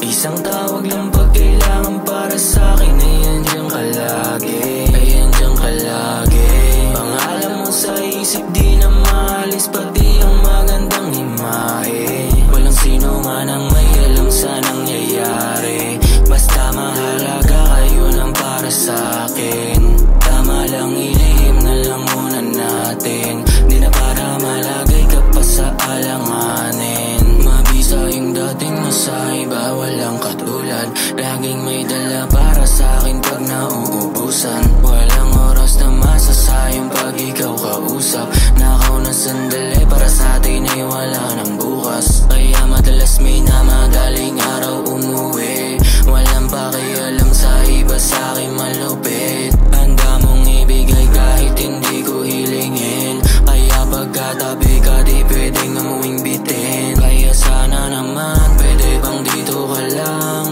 Isang tawag lang pag kailangan para sa'kin. Ay andiyan ka lagi, ay andiyan ka lagi. Pangalan mo sa isip di na maalis, pati ang magandang imahe. Walang sino man ang may alam sa nangyayari, basta mahalaga kayo lang para sa'kin. Tama lang, ilihim na lang muna natin, di na para malagay ka pa sa alanganin. Mabisa yung dating mo sa iba, walang katulad. Laging may dala para sa'kin pag nauubusan. Walang oras na masasayang pag ikaw kausap. Nakaw na sandali para sa'tin ay wala ng bukas. Kaya madalas minamadaling araw umuwi. Walang pakialam sa iba, sa'kin malupit. Handa mong ibigay kahit hindi ko hilingin. Kaya pagkatabi ka di pwedeng amuing bitin. Kaya sana naman pwede bang dito ka lang,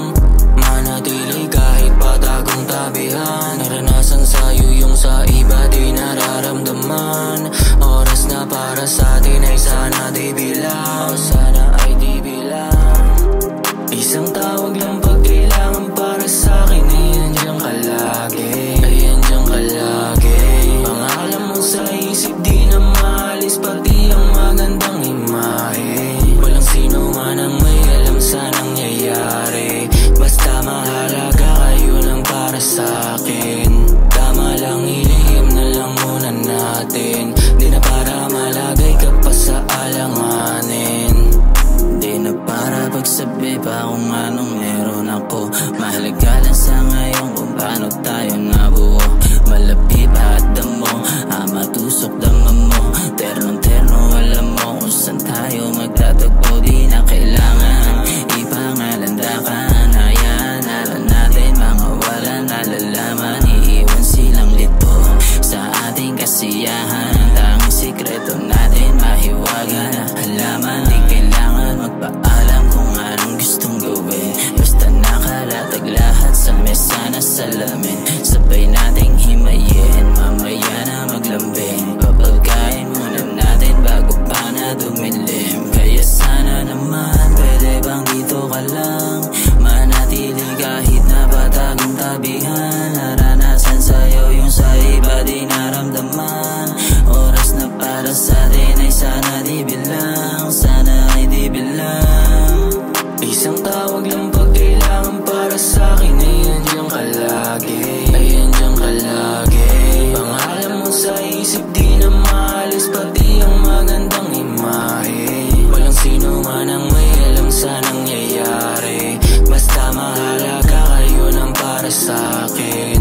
manatili kahit patagong tabihan. Naranasan sa'yo yung sa iba di nararamdaman. Oras na para sa'tin ay sana di bilang, sana ay di bilang. Isang tawag lang pag kailangan para sa'kin. Ay andiyan ka lagi, ay andiyan ka lagi. Pangalan mo sa isip di na maalis, pati ang magandang imahe. Walang sino man ang may alam sa nangyayari, basta mahalaga kayo lang para sa'kin. Tama lang, ilihim na lang muna natin, di na para malagay ka pa sa alanganin. Di na para pagsabi pa kung anong meron ako. Mahalaga lang sa ngayon kung paano tayo nabuo. Malapit at damo, matusok dama mo. Ternong-terno alam mo kung saan tayo magtatagpo. Di na kailangan ipangalandakan. Hayaan na lang natin mga walang nalalaman. Iiwan silang lito sa ating kasiyahan. Tanging sikreto natin mahiwaga na halaman. Di kailangan magpaalam kung anong gustong gawin, basta nakalatag lahat sa mesa na salamin. Sabay nating himayin, mamaya na maglambing. Papagkain muna natin bago pa na dumilim. Kaya sana naman pwede bang dito ka lang, manatili kahit na patagong tabihan. Naranasan sa'yo yung sa iba di naramdaman. Oras na para sa'tin ay sana di bilang, sana ay di bilang. Isang tawag lang pag kailangan para sa'kin. Ay andiyan ka lagi, ay andiyan ka lagi. Pangalan mo sa isip di na maalis, pati ang magandang imahe. Walang sino man ang may alam sa nangyayari, basta mahalaga kayo lang para sa'kin.